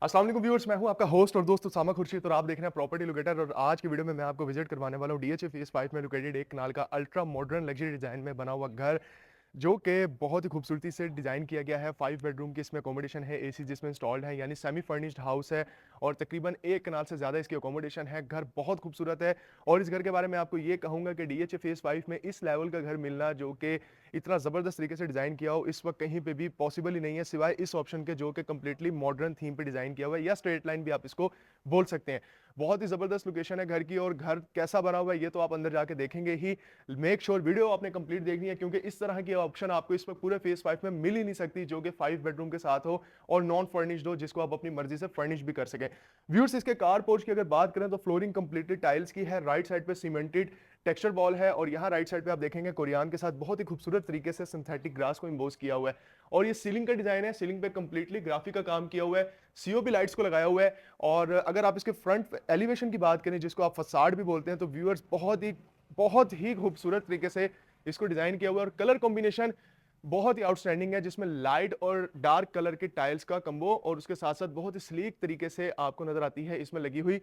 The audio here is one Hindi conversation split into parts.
अस्सलाम वालेकुम व्यूअर्स, मैं हूं आपका होस्ट और दोस्त उसामा खुर्शीद और आप देख रहे हैं प्रॉपर्टी लोकेटर। और आज की वीडियो में मैं आपको विजिट करवाने वाला हूं डीएचए फेज 5 में लोकेटेड एक कनाल का अल्ट्रा मॉडर्न लग्जरी डिजाइन में बना हुआ घर, जो कि बहुत ही खूबसूरती से डिज़ाइन किया गया है। 5 बेडरूम की इसमें अकोमोडेशन है, एसी जिसमें इंस्टॉल्ड है, यानी सेमी फर्निश्ड हाउस है और तकरीबन एक कनाल से ज़्यादा इसकी अकोमोडेशन है। घर बहुत खूबसूरत है और इस घर के बारे में आपको ये कहूँगा कि डीएचए फेज 5 में इस लेवल का घर मिलना, जो कि इतना ज़बरदस्त तरीके से डिज़ाइन किया हो, इस वक्त कहीं पे भी पॉसिबल ही नहीं है, सिवाय इस ऑप्शन के जो कि कम्प्लीटली मॉडर्न थीम पे डिज़ाइन किया हुआ है, या स्ट्रेट लाइन भी आप इसको बोल सकते हैं। बहुत ही ज़बरदस्त लोकेशन है घर की, और घर कैसा बना हुआ है ये तो आप अंदर जाके देखेंगे ही। मेक श्योर वीडियो आपने कंप्लीट देखनी है, क्योंकि इस तरह की ऑप्शन आपको इस वक्त पूरे फेज 5 में मिल ही नहीं सकती, जो कि 5 बेडरूम के साथ हो और नॉन फर्निश्ड हो, जिसको आप अपनी मर्जी से फर्निश भी कर सकें। व्यूअर्स, इसके कार पोर्च की अगर बात करें तो फ्लोरिंग कंप्लीटली टाइल्स की है, राइट साइड पे सीमेंटेड टेक्सचर वॉल है, और यहाँ राइट साइड पे आप देखेंगे कोरियान के साथ बहुत ही खूबसूरत तरीके से सिंथेटिक ग्रास को इम्बोज किया हुआ है। और ये सीलिंग का डिजाइन है, सीलिंग पे कंप्लीटली ग्राफिक का काम किया हुआ है, सीओबी लाइट्स को लगाया हुआ है। और अगर आप इसके फ्रंट एलिवेशन की बात करें, जिसको आप फसाड भी बोलते हैं, तो व्यूअर्स बहुत ही खूबसूरत तरीके से इसको डिजाइन किया हुआ है। और कलर कॉम्बिनेशन बहुत ही आउटस्टैंडिंग है, जिसमें लाइट और डार्क कलर के टाइल्स का कम्बो, और उसके साथ साथ बहुत ही स्लीक तरीके से आपको नजर आती है इसमें लगी हुई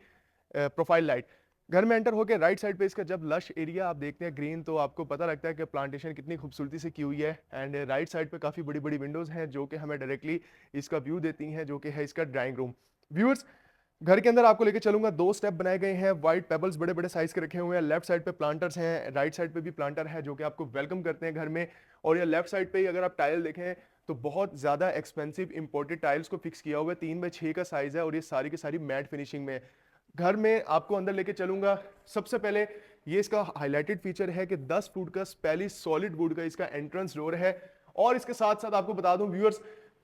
प्रोफाइल लाइट। घर में एंटर होकर राइट साइड पे इसका जब लश एरिया आप देखते हैं ग्रीन, तो आपको पता लगता है कि प्लांटेशन कितनी खूबसूरती से की हुई है। एंड राइट साइड पे काफ़ी बड़ी बड़ी विंडोज़ हैं, जो कि हमें डायरेक्टली इसका व्यू देती हैं, जो कि है इसका ड्राइंग रूम। व्यूअर्स, घर के अंदर आपको लेके चलूंगा, दो स्टेप बनाए गए हैं, वाइट पेबल्स बड़े बड़े साइज के रखे हुए हैं। लेफ्ट साइड पे प्लांटर्स हैं, राइट साइड पे भी प्लांटर है, जो कि आपको वेलकम करते हैं घर में। और ये लेफ्ट साइड पे ही अगर आप टाइल देखें तो बहुत ज़्यादा एक्सपेंसिव इंपोर्टेड टाइल्स को फिक्स किया हुआ है, 3x6 का साइज है, और ये सारी की सारी मैट फिनिशिंग में है। घर में आपको अंदर लेके चलूंगा। सबसे पहले ये इसका हाईलाइटेड फीचर है कि 10 फुट का स्पेली सॉलिड वुड का इसका एंट्रेंस डोर है। और इसके साथ साथ आपको बता दूं व्यूअर्स,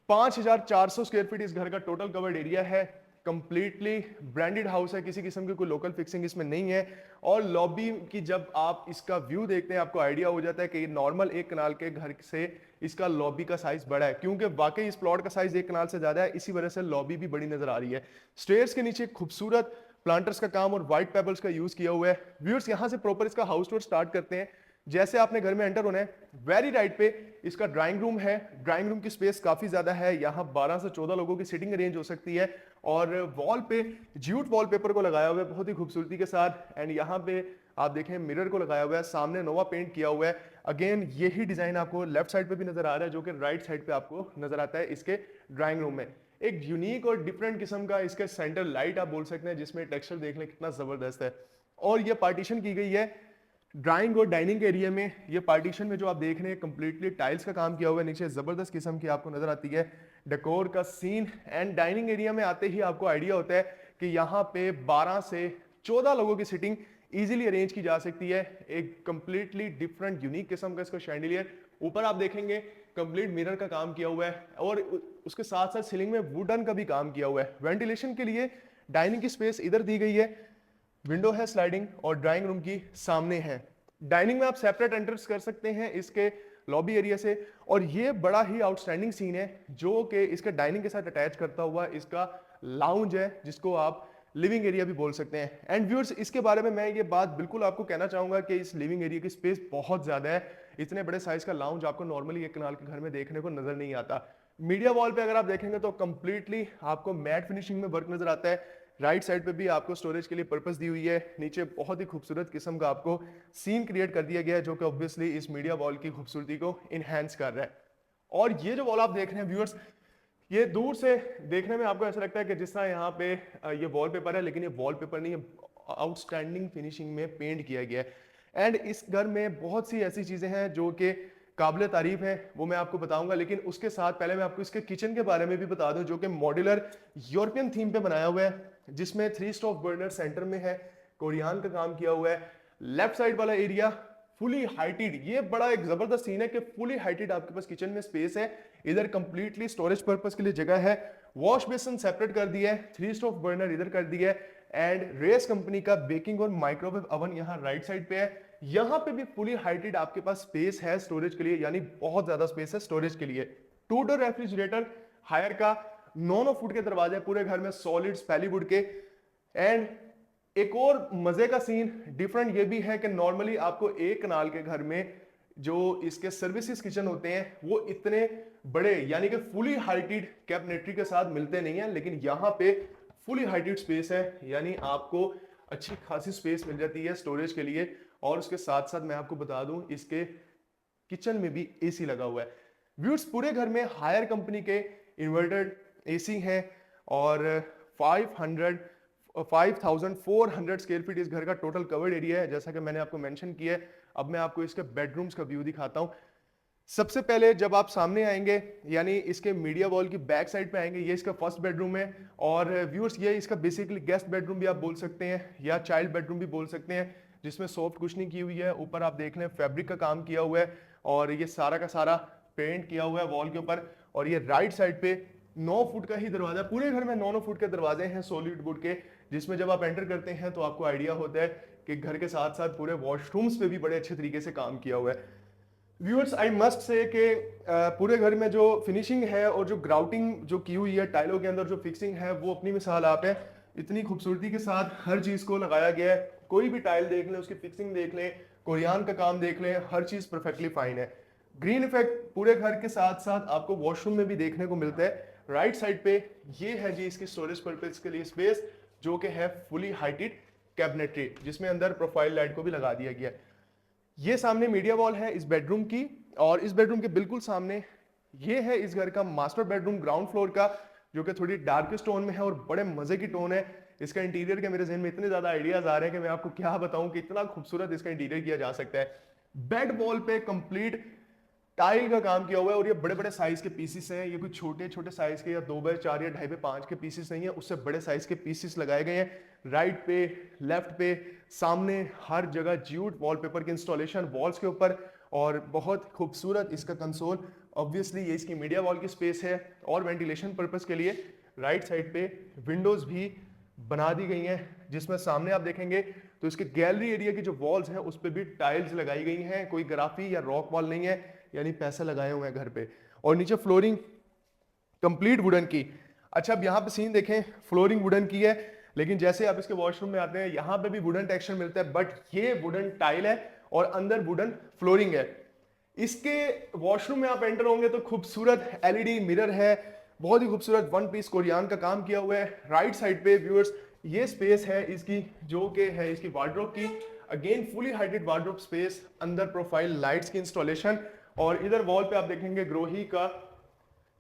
5400 स्क्वायर फीट इस घर का टोटल कवर्ड एरिया है। कंप्लीटली ब्रांडेड हाउस है, किसी किस्म की कोई लोकल फिक्सिंग इसमें नहीं है। और लॉबी की जब आप इसका व्यू देखते हैं, आपको आइडिया हो जाता है कि नॉर्मल एक कनाल के घर से इसका लॉबी का साइज बड़ा है, क्योंकि वाकई इस प्लॉट का साइज एक कनाल से ज्यादा है, इसी वजह से लॉबी भी बड़ी नजर आ रही है। स्टेयर्स के नीचे खूबसूरत प्लांटर्स का काम और व्हाइट पेबल्स का यूज किया हुआ है। व्यूअर्स, यहां से प्रॉपर इसका हाउस टूर स्टार्ट करते हैं। जैसे आपने घर में एंटर होना है, वेरी राइट पे इसका ड्राइंग रूम है। ड्राइंग रूम की स्पेस काफी ज्यादा है, यहाँ 12 से 14 लोगों की सिटिंग अरेंज हो सकती है। और वॉल पे ज्यूट वॉलपेपर को लगाया हुआ है बहुत ही खूबसूरती के साथ। एंड यहाँ पे आप देखें मिरर को लगाया हुआ है, सामने नोवा पेंट किया हुआ है। अगेन यही डिजाइन आपको लेफ्ट साइड पे भी नजर आ रहा है, जो कि राइट साइड पे आपको नजर आता है इसके ड्राइंग रूम में। एक यूनिक और डिफरेंट किस्म का इसका सेंटर लाइट आप बोल सकते हैं, जिसमें टेक्सचर देख लें कितना जबरदस्त है। और ये पार्टीशन की गई है ड्राइंग और डाइनिंग एरिया में। ये पार्टीशन में जो आप देख रहे हैं कंप्लीटली टाइल्स का काम किया हुआ है, नीचे जबरदस्त किस्म की आपको नजर आती है डेकोर का सीन। एंड डाइनिंग एरिया में आते ही आपको आइडिया होता है कि यहाँ पे 12 से 14 लोगों की सिटिंग इजीली अरेंज की जा सकती है। एक कंप्लीटली डिफरेंट यूनिक किस्म का इसका शैंडिलियर, ऊपर आप देखेंगे कंप्लीट मिरर का काम किया हुआ है, और उसके साथ साथ सीलिंग में वुडन का भी काम किया हुआ है। वेंटिलेशन के लिए डाइनिंग की स्पेस इधर दी गई है, विंडो है स्लाइडिंग, और ड्राइंग रूम की सामने है। डाइनिंग में आप सेपरेट एंट्रेंस कर सकते हैं इसके लॉबी एरिया से। और ये बड़ा ही आउटस्टैंडिंग सीन है, जो कि इसके डाइनिंग के साथ अटैच करता हुआ इसका लाउंज है, जिसको आप लिविंग एरिया भी बोल सकते हैं। एंड व्यूअर्स, इसके बारे में मैं ये बात बिल्कुल आपको कहना चाहूंगा कि इस लिविंग एरिया की स्पेस बहुत ज्यादा है। इतने बड़े साइज का लाउंज आपको नॉर्मली एक कनाल के घर में देखने को नजर नहीं आता। मीडिया वॉल पे अगर आप देखेंगे तो कंप्लीटली आपको मैट फिनिशिंग में वर्क नजर आता है। राइट साइड पे भी आपको स्टोरेज के लिए पर्पस दी हुई है। नीचे बहुत ही खूबसूरत किस्म का आपको सीन क्रिएट कर दिया गया है, जो कि ऑब्वियसली इस मीडिया वॉल की खूबसूरती को इनहेंस कर रहा है। और ये जो वॉल आप देख रहे हैं व्यूअर्स, ये दूर से देखने में आपको ऐसा लगता है कि जिस तरह यहाँ पे ये वॉलपेपर है, लेकिन ये वॉलपेपर नहीं है, आउटस्टैंडिंग फिनिशिंग में पेंट किया गया है। एंड इस घर में बहुत सी ऐसी चीजें हैं जो कि काबिल तारीफ है, वो मैं आपको बताऊंगा। लेकिन उसके साथ पहले मैं आपको इसके किचन के बारे में भी बता दूं, जो कि मॉड्यूलर यूरोपियन थीम पे बनाया हुआ है, जिसमें 3 स्टोव बर्नर सेंटर में है, कोरियान का काम किया हुआ है। लेफ्ट साइड वाला एरिया फुली हाइटेड, ये बड़ा एक जबरदस्त सीन है कि फुली हाइटेड आपके पास किचन में स्पेस है। इधर कंप्लीटली स्टोरेज पर्पस के लिए जगह है। वॉश बेसिन सेपरेट कर दिया है, 3 स्टोव बर्नर इधर कर दिया है। एंड रेस कंपनी का बेकिंग और माइक्रोवेव ओवन यहाँ राइट साइड पे है। यहाँ पे भी फुली हाइटेड आपके पास स्पेस है स्टोरेज के लिए, यानी बहुत ज्यादा स्पेस है स्टोरेज के लिए। 2 डोर रेफ्रिजरेटर हायर का, 9 फुट के दरवाजे पूरे घर में सॉलिड स्पैलीवुड के। एंड एक और मजे का सीन डिफरेंट ये भी है कि नॉर्मली आपको एक कनाल के घर में जो इसके सर्विसेज किचन होते हैं वो इतने बड़े यानी कि फुली हाइटेड कैबिनेटरी के साथ मिलते नहीं है, लेकिन यहाँ पे फुली हाइटेड स्पेस है, यानी आपको अच्छी खासी स्पेस मिल जाती है स्टोरेज के लिए। और उसके साथ साथ मैं आपको बता दूं इसके किचन में भी एसी लगा हुआ है। व्यूअर्स, पूरे घर में हायर कंपनी के इन्वर्टेड एसी हैं और 5400 स्क्वायर फीट इस घर का टोटल कवर्ड एरिया है, जैसा कि मैंने आपको मेंशन किया है। अब मैं आपको इसके बेडरूम्स का व्यू दिखाता हूं। सबसे पहले जब आप सामने आएंगे यानी इसके मीडिया वॉल की बैक साइड पे आएंगे, ये इसका फर्स्ट बेडरूम है। और व्यूअर्स, ये इसका बेसिकली गेस्ट बेडरूम भी आप बोल सकते हैं या चाइल्ड बेडरूम भी बोल सकते हैं, जिसमें सॉफ्ट कुशनिंग की हुई है। ऊपर आप देख लें फैब्रिक का काम किया हुआ है और ये सारा का सारा पेंट किया हुआ है वॉल के ऊपर। और ये राइट साइड पे 9 फुट का ही दरवाजा, पूरे घर में 9 फुट के दरवाजे हैं सॉलिड वुड के, जिसमें जब आप एंटर करते हैं तो आपको आइडिया होता है कि घर के साथ साथ पूरे वॉशरूम्स पे भी बड़े अच्छे तरीके से काम किया हुआ है। व्यूअर्स, आई मस्ट से कि पूरे घर में जो फिनिशिंग है और जो ग्राउटिंग जो की हुई है टाइलों के अंदर, जो फिक्सिंग है, वो अपनी मिसाल आप है। इतनी खूबसूरती के साथ हर चीज को लगाया गया है। कोई भी टाइल देख लें, उसकी फिक्सिंग देख लें, कोरियान का काम देख लें, हर चीज परफेक्टली फाइन है। ग्रीन इफेक्ट पूरे घर के साथ साथ आपको वॉशरूम में भी देखने को मिलता है। राइट साइड पे ये है जी इसकी स्टोरेज पर्पज के लिए स्पेस, जो कि है फुली हाइटेड कैबिनेटरी, जिसमें अंदर प्रोफाइल लाइट को भी लगा दिया गया है। ये सामने मीडिया वॉल है इस बेडरूम की, और इस बेडरूम के बिल्कुल सामने ये है इस घर का मास्टर बेडरूम ग्राउंड फ्लोर का, जो कि थोड़ी डार्केस्ट टोन में है और बड़े मजे की टोन है। इसका इंटीरियर के मेरे जहन में इतने ज्यादा आइडियाज आ रहे हैं कि मैं आपको क्या बताऊं कि इतना खूबसूरत इसका इंटीरियर किया जा सकता है। बेड वॉल पे कंप्लीट टाइल का काम किया हुआ है और ये बड़े बड़े साइज के पीसेस हैं। ये कुछ छोटे छोटे साइज के या 2x4 या 2.5x5 के पीसेस नहीं है, उससे बड़े साइज के पीसेस लगाए गए हैं। राइट पे, लेफ्ट पे, सामने, हर जगह ज्यूट वॉलपेपर की इंस्टॉलेशन वॉल्स के ऊपर, और बहुत खूबसूरत इसका कंसोल। ऑब्वियसली ये इसकी मीडिया वॉल की स्पेस है और वेंटिलेशन पर्पस के लिए राइट साइड पे विंडोज भी बना दी गई हैं, जिसमें सामने आप देखेंगे तो इसके गैलरी एरिया की जो वॉल्स हैं उस पर भी टाइल्स लगाई गई हैं। कोई ग्राफी या रॉक वॉल नहीं है, यानी पैसे लगाए हुए हैं घर पे। और नीचे फ्लोरिंग कंप्लीट वुडन की। अच्छा, अब यहाँ पे सीन देखें, फ्लोरिंग वुडन की है, लेकिन जैसे आप इसके वॉशरूम में आते हैं यहाँ पे भी वुडन टेक्सचर मिलता है, बट ये वुडन टाइल है और अंदर वुडन फ्लोरिंग है। इसके वॉशरूम में आप एंटर होंगे तो खूबसूरत एलईडी मिरर है, बहुत ही खूबसूरत वन पीस कोरियान का काम किया हुआ है। राइट साइड पे व्यूअर्स ये स्पेस है इसकी, जो कि है इसकी वार्डरोब की। Again fully heighted wardrobe space, अंदर प्रोफाइल लाइट्स की इंस्टॉलेशन, और इधर वॉल पे आप देखेंगे ग्रोही का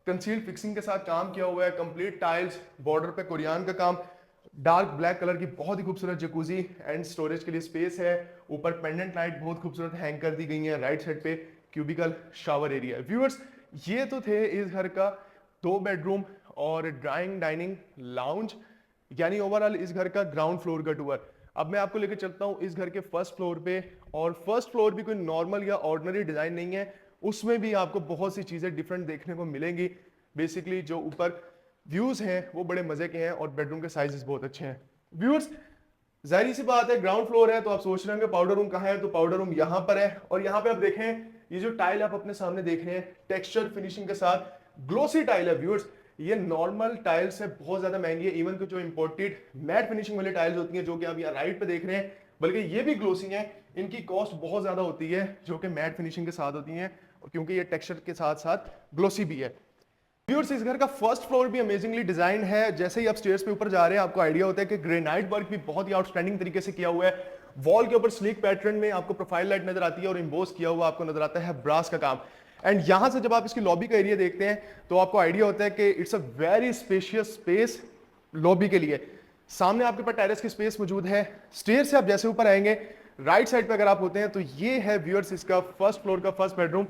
कंसील फिक्सिंग के साथ काम किया हुआ है। कंप्लीट टाइल्स, बॉर्डर पे कोरियान का काम, डार्क ब्लैक कलर की बहुत ही खूबसूरत जकूजी एंड स्टोरेज के लिए स्पेस है। ऊपर पेंडेंट लाइट बहुत खूबसूरत हैंग कर दी गई है। राइट साइड पे क्यूबिकल शावर एरिया है। व्यूअर्स, ये तो थे इस घर का 2 बेडरूम और ड्राइंग डाइनिंग लाउंज, यानी ओवरऑल इस घर का ग्राउंड फ्लोर का टूर। अब मैं आपको लेकर चलता हूँ इस घर के फर्स्ट फ्लोर पे, और फर्स्ट फ्लोर भी कोई नॉर्मल या ऑर्डिनरी डिजाइन नहीं है, उसमें भी आपको बहुत सी चीजें डिफरेंट देखने को मिलेंगी। बेसिकली जो ऊपर व्यूज हैं वो बड़े मजे के हैं और बेडरूम के साइजेस बहुत अच्छे हैं। व्यूअर्स, जाहिर सी बात है ग्राउंड फ्लोर है तो आप सोच रहे होंगे पाउडर रूम कहाँ है, तो पाउडर रूम यहाँ पर है। और यहाँ पे आप देखें ये जो टाइल आप अपने सामने देख रहे हैं टेक्सचर फिनिशिंग के साथ ग्लोसी टाइल है। व्यूअर्स, ये नॉर्मल टाइल से बहुत ज्यादा महंगी है। इवन तो जो इंपोर्टेड मैट फिनिशिंग वाली टाइल्स होती हैं, जो कि आप यहाँ राइट पे देख रहे हैं, बल्कि ये भी ग्लोसी है, इनकी कॉस्ट बहुत ज्यादा होती है, जो कि मैट फिनिशिंग के साथ होती है, क्योंकि ये टेक्सचर के साथ साथ ग्लोसी भी है। व्यूअर्स, इस घर का फर्स्ट फ्लोर भी अमेजिंगली डिजाइन है। जैसे ही आप स्टेयर्स पे ऊपर जा रहे हैं आपको आइडिया होता है कि ग्रेनाइट वर्क भी बहुत ही आउटस्टैंडिंग तरीके से किया हुआ है। वॉल के ऊपर स्लीक पैटर्न में आपको प्रोफाइल लाइट नजर आती है और इम्बोस किया हुआ आपको नजर आता है ब्रास का काम। एंड यहां से जब आप इसकी लॉबी का एरिया देखते हैं तो आपको आइडिया होता है कि it's a very spacious space lobby के लिए। सामने आपके पास टेरेस की स्पेस मौजूद है। स्टेयर से आप जैसे ऊपर आएंगे राइट साइड पे अगर आप होते हैं तो ये है व्यूअर्स इसका फर्स्ट फ्लोर का फर्स्ट बेडरूम।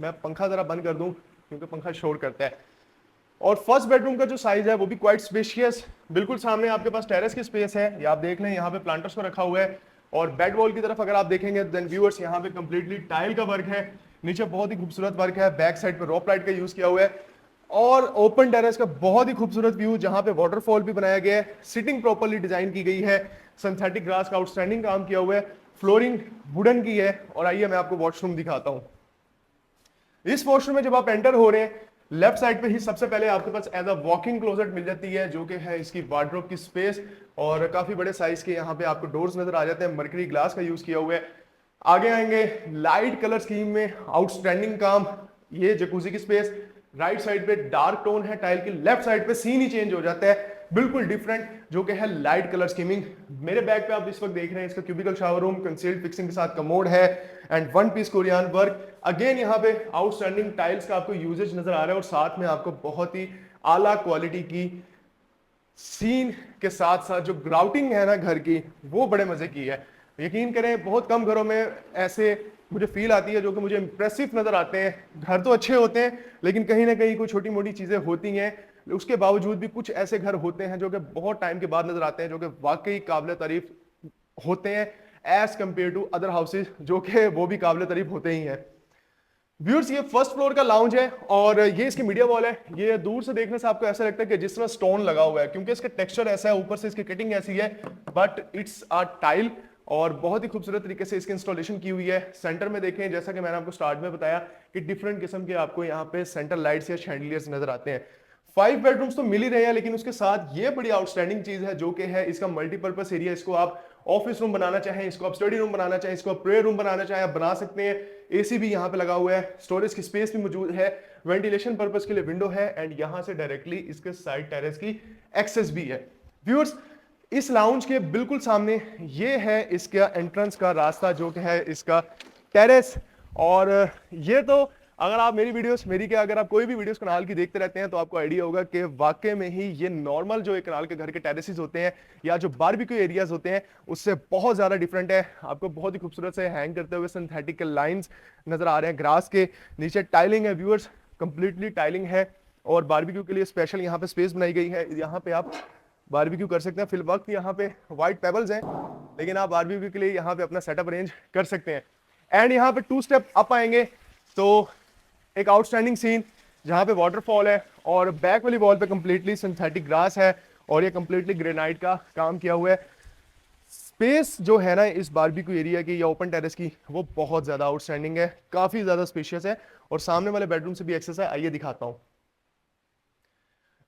मैं पंखा जरा बंद कर दूं क्योंकि पंखा शोर करता है। और फर्स्ट बेडरूम का जो साइज है वो भी क्वाइट स्पेशियस। बिल्कुल सामने आपके पास टेरेस की स्पेस है, ये आप देख लें, यहाँ पे प्लांटर्स को रखा हुआ है। और बेड वॉल की तरफ अगर आप देखेंगे देन व्यूअर्स यहाँ पे कंप्लीटली टाइल का वर्क है, नीचे बहुत ही खूबसूरत वर्क है, बैक साइड पे रॉप लाइट का यूज किया हुआ है। और ओपन टेरेस का बहुत ही खूबसूरत व्यू जहां पे वाटरफॉल भी बनाया गया है, सिटिंग प्रॉपर्ली डिजाइन की गई है, सिंथेटिक ग्रास का आउटस्टैंडिंग काम किया हुआ है, फ्लोरिंग वुडन की है। और आइए मैं आपको वॉशरूम दिखाता हूं। इस वॉशरूम में जब आप एंटर हो रहे हैं लेफ्ट साइड पे ही सबसे पहले आपके पास एज अ वॉकिंग क्लोजेट मिल जाती है, जो कि है इसकी वार्डरोब की स्पेस। और काफी बड़े साइज के यहाँ पे आपको डोर्स नजर आ जाते हैं, मर्करी ग्लास का यूज किया हुआ है। आगे आएंगे लाइट कलर स्कीम में आउटस्टैंडिंग काम, ये जकूजी की स्पेस, राइट साइड पे डार्क टोन है टाइल की, लेफ्ट साइड पे सीन ही चेंज हो जाता है बिल्कुल डिफरेंट, जो कि है लाइट कलर स्कीमिंग। मेरे बैक पे आप इस वक्त देख रहे हैं इसका cubicle shower room, concealed fixing के साथ कमोड है and one piece Korean work. Again यहाँ पे आउटस्टैंडिंग टाइल्स का आपको यूजेज नजर आ रहा है और साथ में आपको बहुत ही आला क्वालिटी की सीन के साथ साथ जो ग्राउटिंग है ना घर की, वो बड़े मजे की है। यकीन करें बहुत कम घरों में ऐसे मुझे फील आती है जो कि मुझे इंप्रेसिव नजर आते हैं। घर तो अच्छे होते हैं लेकिन कहीं ना कहीं कोई छोटी मोटी चीजें होती हैं, उसके बावजूद भी कुछ ऐसे घर होते हैं जो कि बहुत टाइम के बाद नजर आते हैं, जो कि वाकई काबिल तारीफ होते हैं as compare to other houses, जो कि वो भी काबिल तारीफ होते ही हैं। व्यूअर्स, ये फर्स्ट फ्लोर का लाउंज है और ये इसकी मीडिया वॉल है। ये दूर से देखने से आपको ऐसा लगता है कि जिस तरह स्टोन लगा हुआ है, क्योंकि इसका टेक्सचर ऐसा है, ऊपर से इसकी कटिंग ऐसी है, बट इट्स अ टाइल और बहुत ही खूबसूरत तरीके से इसकी इंस्टॉलेशन की हुई है। सेंटर में देखें, जैसा कि मैंने आपको स्टार्ट में बताया कि डिफरेंट किस्म के आपको यहाँ पे सेंटर लाइट्स या शैंडलियर्स नजर आते हैं। 5 बेडरूम्स तो मिल ही रहे हैं, लेकिन उसके साथ ये बड़ी आउटस्टैंडिंग चीज है जो कि है इसका मल्टीपर्पज एरिया। इसको आप ऑफिस रूम बनाना चाहें, इसको आप स्टडी रूम बनाना चाहें, इसको आप प्रेयर रूम बनाना चाहें, आप बना सकते हैं। एसी भी यहाँ पे लगा हुआ है, स्टोरेज की स्पेस भी मौजूद है, वेंटिलेशन पर्पस के लिए विंडो है एंड यहाँ से डायरेक्टली इसके साइड टेरेस की एक्सेस भी है। व्यूअर्स, इस लाउंज के बिल्कुल सामने ये है इसका एंट्रेंस का रास्ता, जो कि है इसका टेरेस। और ये तो अगर आप मेरी क्या, अगर आप कोई भी वीडियोस कनाल की देखते रहते हैं तो आपको आइडिया होगा कि वाकई में ही ये नॉर्मल जो एक कनाल के घर के टेरेसेस होते हैं या जो बारबेक्यू एरियाज होते हैं उससे बहुत ज्यादा डिफरेंट है। आपको बहुत ही खूबसूरत से हैंग करते हुए सिंथेटिकल लाइंस नजर आ रहे हैं। ग्रास के नीचे टाइलिंग है व्यूअर्स, कंप्लीटली टाइलिंग है और बारबेक्यू के लिए स्पेशल यहाँ पे स्पेस बनाई गई है। यहाँ पे आप बारबेक्यू कर सकते हैं। फिल वक्त यहाँ पे व्हाइट पेबल्स हैं, लेकिन आप बारबेक्यू के लिए यहाँ पे अपना सेटअप अरेंज कर सकते हैं। एंड यहाँ पे 2 स्टेप अप आएंगे तो एक आउटस्टैंडिंग सीन जहाँ पे वाटरफॉल है और बैक वाली वॉल पे कंप्लीटली सिंथेटिक ग्रास है और ये कंप्लीटली ग्रेनाइट का काम किया हुआ है। स्पेस जो है ना इस बारबेक्यू एरिया की या ओपन टेरेस की, वो बहुत ज्यादा आउटस्टैंडिंग है, काफी ज्यादा स्पेशियस है और सामने वाले बेडरूम से भी एक्सेस है। आइए दिखाता हूँ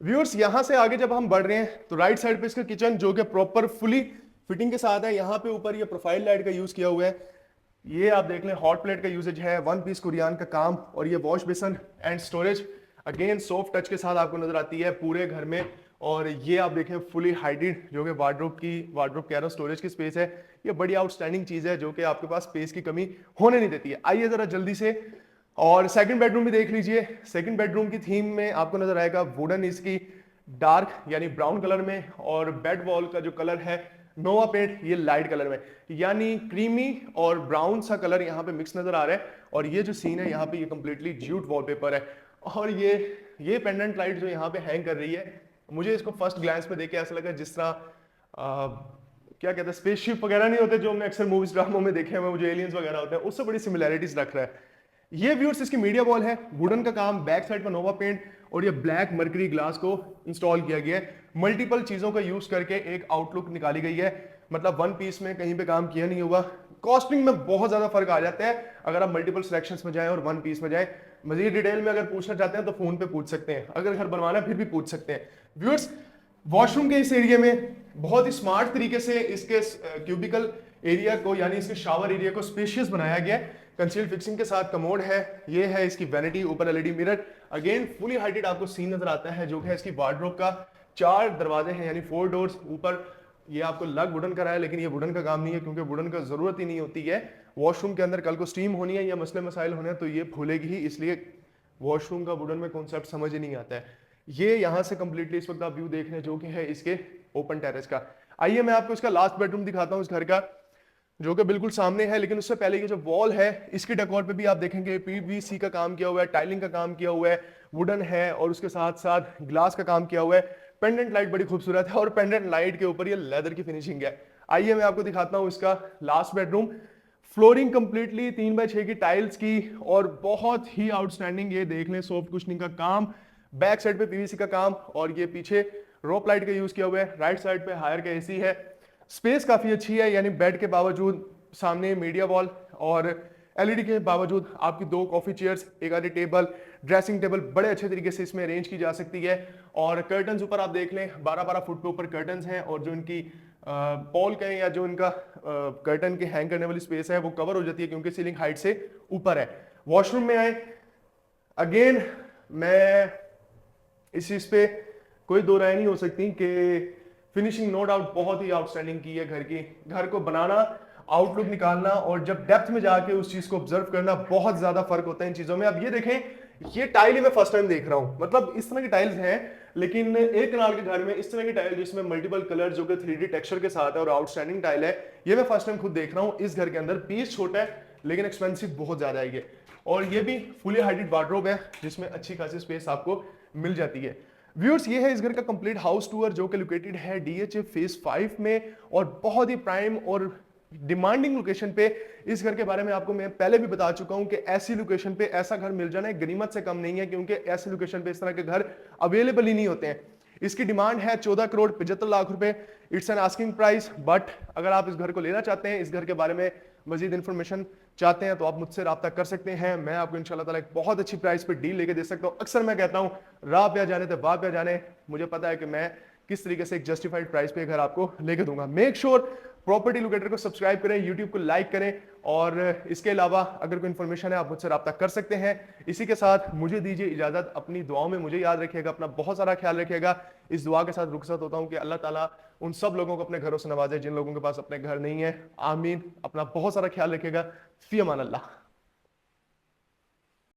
व्यूअर्स। यहां से आगे जब हम बढ़ रहे हैं तो राइट साइड पे इसका किचन जो कि प्रॉपर फुली फिटिंग के साथ है। यहाँ पे ऊपर ये प्रोफाइल लाइट का यूज किया हुआ है, ये आप देख लें हॉट प्लेट का यूजेज है, वन पीस कुरियन का काम और ये wash basin and storage again soft touch के साथ आपको नजर आती है पूरे घर में। और ये आप देखें फुली हाइटेड जो कि वार्डरोब कह रहा हूं स्टोरेज की स्पेस है। ये बड़ी आउटस्टैंडिंग चीज है जो कि आपके पास स्पेस की कमी होने नहीं देती है। आइए जरा जल्दी से और सेकंड बेडरूम भी देख लीजिए। सेकंड बेडरूम की थीम में आपको नजर आएगा वुडन इसकी डार्क यानी ब्राउन कलर में और बेड वॉल का जो कलर है नोवा पेंट, ये लाइट कलर में यानी क्रीमी और ब्राउन सा कलर यहाँ पे मिक्स नजर आ रहा है। और ये जो सीन है यहाँ पे ये कंप्लीटली ज्यूट वॉलपेपर है और ये पेंडेंट लाइट जो यहाँ पे हैंग कर रही है, मुझे इसको फर्स्ट ग्लांस पे देख के ऐसा लगा जिस तरह क्या कहते हैं स्पेसशिप वगैरह नहीं होते जो हमने अक्सर मूवीज ड्रामों में देखे हैं, वो जो एलियंस वगैरह होते हैं उससे बड़ी सिमिलैरिटीज रख रहा है। ये व्यूअर्स इसकी मीडिया वॉल है, वुडन का काम, बैक साइड पर नोवा पेंट और ये ब्लैक मर्करी ग्लास को इंस्टॉल किया गया है। मल्टीपल चीजों का यूज करके एक आउटलुक निकाली गई है, मतलब वन पीस में कहीं पे काम किया नहीं हुआ। कॉस्टिंग में बहुत ज्यादा फर्क आ जाता है अगर आप मल्टीपल सिलेक्शंस में जाएं और वन पीस में जाएं। मजीद डिटेल में अगर पूछना चाहते हैं तो फोन पे पूछ सकते हैं, अगर घर बनवाना है फिर भी पूछ सकते हैं। व्यूअर्स, वॉशरूम के इस एरिया में बहुत ही स्मार्ट तरीके से इसके क्यूबिकल एरिया को यानी इसके शावर एरिया को स्पेशियस बनाया गया है। कंसील्ड फिक्सिंग के साथ कमोड है, ये है इसकी वैनिटी, ऊपर LED mirror, again fully heighted आपको सीन नजर आता है जो कि है इसकी वार्डरोब का। 4 दरवाजे हैं यानी 4 डोर्स। ऊपर ये आपको लग वुडन का रहा है, लेकिन ये वुडन का काम नहीं है क्योंकि वुडन का जरूरत ही नहीं होती है। वॉशरूम के अंदर कल को स्टीम होनी है या मसले मसाइल होने हैं तो ये फूलेगी ही, इसलिए वॉशरूम का वुडन में कॉन्सेप्ट समझ ही नहीं आता है। ये यहाँ से कंप्लीटली इस वक्त आप व्यू देख रहे हैं जो कि है इसके ओपन टेरेस का। आइए मैं आपको इसका लास्ट बेडरूम दिखाता हूँ इस घर का, जो कि बिल्कुल सामने है। लेकिन उससे पहले ये जो वॉल है इसकी डेकोर पे भी आप देखेंगे पीवीसी का काम किया हुआ है, टाइलिंग का काम किया हुआ है, वुडन है और उसके साथ साथ ग्लास का काम किया हुआ है। पेंडेंट लाइट बड़ी खूबसूरत है और पेंडेंट लाइट के ऊपर ये लेदर की फिनिशिंग है। आइए मैं आपको दिखाता हूँ इसका last bedroom. Flooring completely 3x6 की टाइल्स की और बहुत ही आउटस्टैंडिंग, ये देख लें सॉफ्ट कुशनिंग का काम, बैक साइड पे पीवीसी का काम और ये पीछे रोप लाइट का यूज किया हुआ है। राइट साइड पे हायर का एसी है। स्पेस काफी अच्छी है, यानी बेड के बावजूद सामने मीडिया वॉल और एलईडी के बावजूद आपकी 2 कॉफी चेयर्स, एक आधी टेबल, ड्रेसिंग टेबल बड़े अच्छे तरीके से इसमें अरेंज की जा सकती है। और कर्टन्स ऊपर आप देख लें 12-12 फुट पे ऊपर कर्टन्स हैं और जो इनकी पॉल कहें या जो इनका कर्टन के हैंग करने वाली स्पेस है वो कवर हो जाती है क्योंकि सीलिंग हाइट से ऊपर है। वॉशरूम में आए, अगेन मैं इस चीज पे कोई दो राय नहीं हो सकती कि फिनिशिंग नो डाउट बहुत ही आउटस्टैंडिंग की है घर की। घर को बनाना, आउटलुक निकालना और जब डेप्थ में जाके उस चीज को ऑब्जर्व करना, बहुत ज्यादा फर्क होता है इन चीजों में। अब ये देखें, ये टाइल ही मैं फर्स्ट टाइम देख रहा हूं, मतलब इस तरह की टाइल्स हैं लेकिन एक कनाल के घर में इस तरह की टाइल जिसमें मल्टीपल कलर जो कि 3D टेक्सचर के साथ है और आउटस्टैंडिंग टाइल है, ये मैं फर्स्ट टाइम खुद देख रहा हूं इस घर के अंदर। पीस छोटा है लेकिन एक्सपेंसिव बहुत ज्यादा है ये। और ये भी फुली हाइटेड वार्डरोब है जिसमें अच्छी खासी स्पेस आपको मिल जाती है। व्यूअर्स, ये है इस घर का कंप्लीट हाउस टूर जो कि लोकेटेड है DHA फेज 5 में और बहुत ही प्राइम और डिमांडिंग लोकेशन पे। इस घर के बारे में आपको मैं पहले भी बता चुका हूं कि ऐसी लोकेशन पे ऐसा घर मिल जाना एक गनीमत से कम नहीं है, क्योंकि ऐसी लोकेशन पे इस तरह के घर अवेलेबल ही नहीं होते हैं। इसकी डिमांड है 14 करोड़ 75 लाख रुपए। It's an asking price, but अगर आप इस घर को लेना चाहते हैं, इस घर के बारे में मजीद इंफॉर्मेशन चाहते हैं तो आप मुझसे रब्ता कर सकते हैं। मैं आपको इंशाल्लाह ताला एक बहुत अच्छी प्राइस पे डील लेके दे सकता हूं। अक्सर मैं कहता हूं राह पे जाने तो वाह पे जाने, मुझे पता है कि मैं किस तरीके से एक जस्टिफाइड प्राइस पे घर आपको लेके दूंगा। मेक श्योर प्रॉपर्टी लोकेटर को सब्सक्राइब करें, यूट्यूब को लाइक करें और इसके अलावा अगर कोई इन्फॉर्मेशन है आप मुझसे रब्ता कर सकते हैं। इसी के साथ मुझे दीजिए इजाजत, अपनी दुआओं में मुझे याद रखिएगा, अपना बहुत सारा ख्याल रखिएगा। इस दुआ के साथ रुखसत होता हूं कि अल्लाह ताला उन सब लोगों को अपने घरों से नवाजे जिन लोगों के पास अपने घर नहीं है। आमीन। अपना बहुत सारा ख्याल रखिएगा। फी अमान अल्लाह।